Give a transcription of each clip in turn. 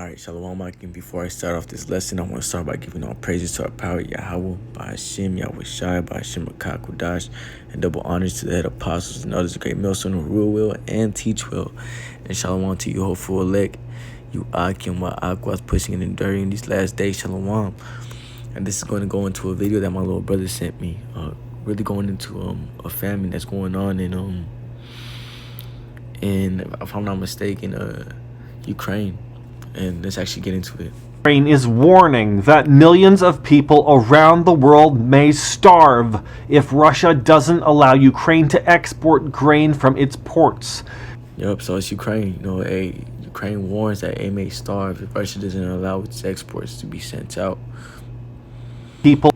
Alright, Shalom Akim. Before I start off this lesson, I want to start by giving all praises to our power, Yahweh, by Hashem, Yahweh Shai, by Hashem Rakah Kudash, and double honors to the head apostles and others, the great millstone who rule well and teach well. And Shalom to you, hopeful elect, you Akim, wa Akwas, pushing and enduring these last days, Shalom. And this is going to go into a video that my little brother sent me, really going into a famine that's going on in if I'm not mistaken, Ukraine. And let's actually get into it. Ukraine is warning that millions of people around the world may starve if Russia doesn't allow Ukraine to export grain from its ports. Yep, so it's Ukraine. Ukraine warns that it may starve if Russia doesn't allow its exports to be sent out. People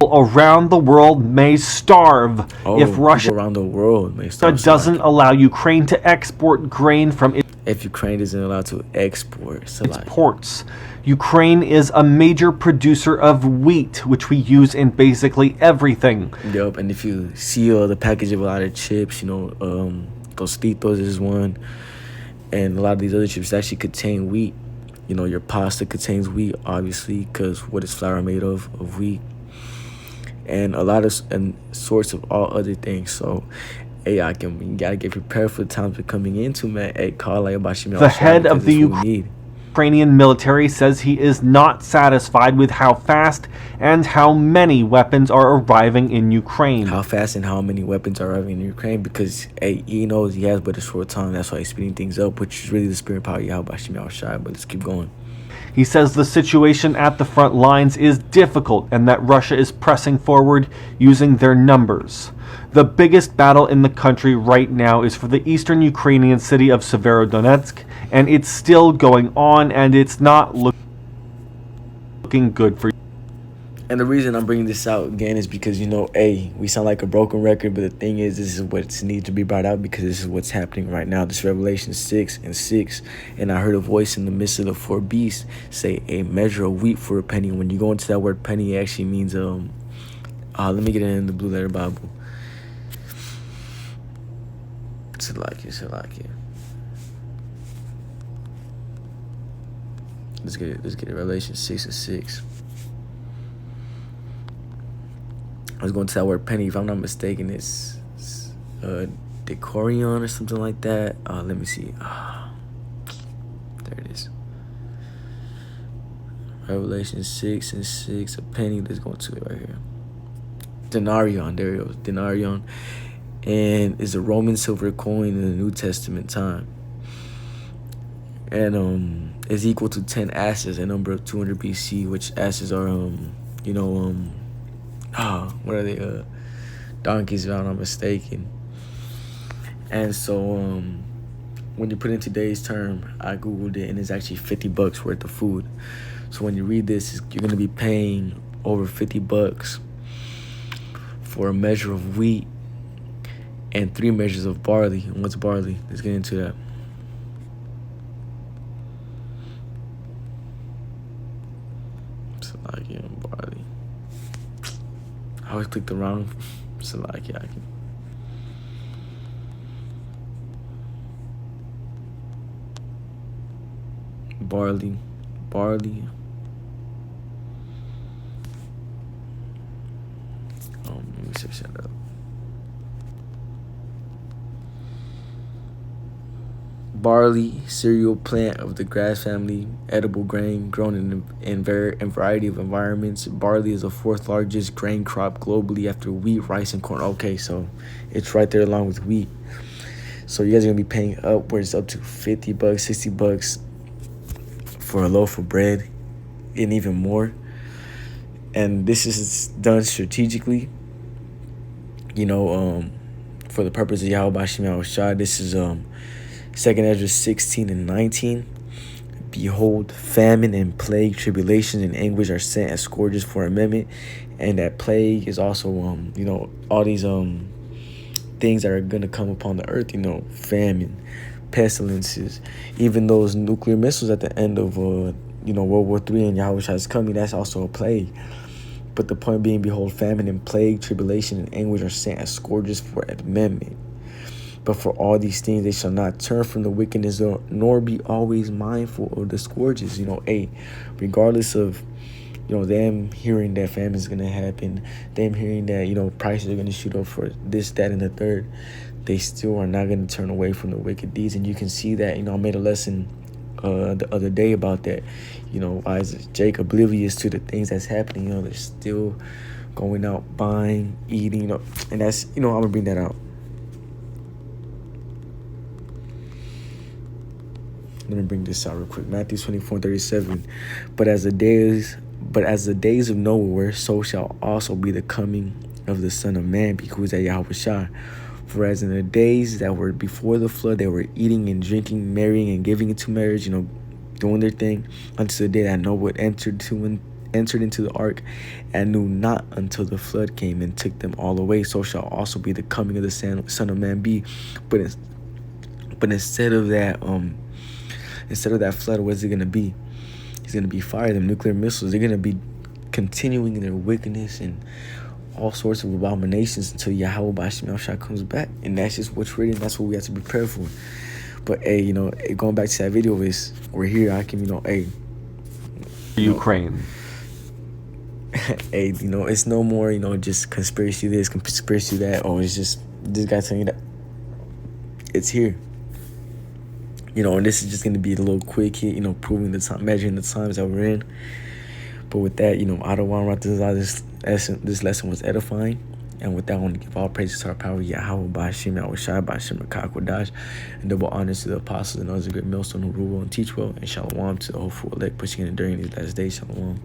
around the world may starve if Russia around the world may starve, doesn't allow Ukraine to export grain from its if Ukraine isn't allowed to export its ports. Ukraine is a major producer of wheat, which we use in basically everything. Yep, and if you see the package of a lot of chips, Tostitos is one, and a lot of these other chips actually contain wheat. Your pasta contains wheat, obviously, because what is flour made of wheat, and a lot of sorts of all other things. So you gotta get prepared for the times we're coming into, man. The head of the Ukrainian military says he is not satisfied with how fast and how many weapons are arriving in Ukraine. How fast and how many weapons are arriving in Ukraine, because he knows he has but a short time. That's why he's speeding things up, which is really the spirit power Yahweh Shai. But let's keep going. He says the situation at the front lines is difficult and that Russia is pressing forward using their numbers. The biggest battle in the country right now is for the eastern Ukrainian city of Severodonetsk, and it's still going on, and it's not looking good for you. And the reason I'm bringing this out again is because, we sound like a broken record, but the thing is, this is what needs to be brought out, because this is what's happening right now. This Revelation 6:6. And I heard a voice in the midst of the four beasts say, a measure of wheat for a penny. When you go into that word penny, it actually means, let me get it in the Blue Letter Bible. Salakia. Let's get it. Revelation 6:6. I was going to that word penny. If I'm not mistaken, it's decorion or something like that. Let me see. There it is. Revelation 6:6. A penny. Let's go to it right here. Denarion. There it goes. Denarion. And is a Roman silver coin in the New Testament time. And is equal to 10 asses, a number of 200 BC, which asses are what are they? Donkeys, if I'm not mistaken. And so, when you put in today's term, I googled it, and it's actually $50 worth of food. So when you read this, you're gonna be paying over $50 for a measure of wheat and 3 measures of barley. And what's barley? Let's get into that. Barley. I always click the wrong. Barley. Let me search that up. Barley, cereal plant of the grass family, edible grain grown in variety of environments. Barley is the 4th largest grain crop globally after wheat, rice, and corn. Okay, so it's right there along with wheat. So you guys are gonna be paying upwards up to $50, $60 for a loaf of bread, and even more. And this is done strategically. For the purpose of Yahweh Shai. This is 2nd Ezra 16:19. Behold, famine and plague, tribulations and anguish are sent as scourges for amendment. And that plague is also, all these things that are going to come upon the earth, famine, pestilences, even those nuclear missiles at the end of, World War III and Yahweh is coming. That's also a plague. But the point being, behold, famine and plague, tribulation and anguish are sent as scourges for amendment. But for all these things, they shall not turn from the wickedness, nor be always mindful of the scourges. Regardless of, them hearing that famine is going to happen, them hearing that, prices are going to shoot up for this, that, and the third, they still are not going to turn away from the wicked deeds. And you can see that, I made a lesson the other day about that. Why is Jake oblivious to the things that's happening? They're still going out, buying, eating, and that's, I'm going to bring that out. Let me bring this out real quick. Matthew 24:37. But as the days of Noah were, so shall also be the coming of the Son of Man, because that Yahweh Shah. For as in the days that were before the flood, they were eating and drinking, marrying and giving into marriage, doing their thing, until the day that Noah entered into the ark, and knew not until the flood came and took them all away. So shall also be the coming of the Son of Man be. But instead of that flood, what's it gonna be? It's gonna be fire, them nuclear missiles. They're gonna be continuing in their wickedness and all sorts of abominations until Yahweh Bashim Shah comes back. And that's just what's written. That's what we have to prepare for. But hey, going back to that video, is we're here. I can, Ukraine. Hey, it's no more, just conspiracy this, conspiracy that. Oh, it's just this guy telling you that it's here. And this is just going to be a little quick hit, proving the time, measuring the times that we're in. But with that, I don't want to this lesson was edifying. And with that, I want to give all praises to our power, Yahweh, Bashim, Yahushai, Bashim, Rakakwadash, and double honors to the apostles and others, a great millstone who rule well and teach well, and shalom to the hopeful elect pushing and enduring these last days. Shalom.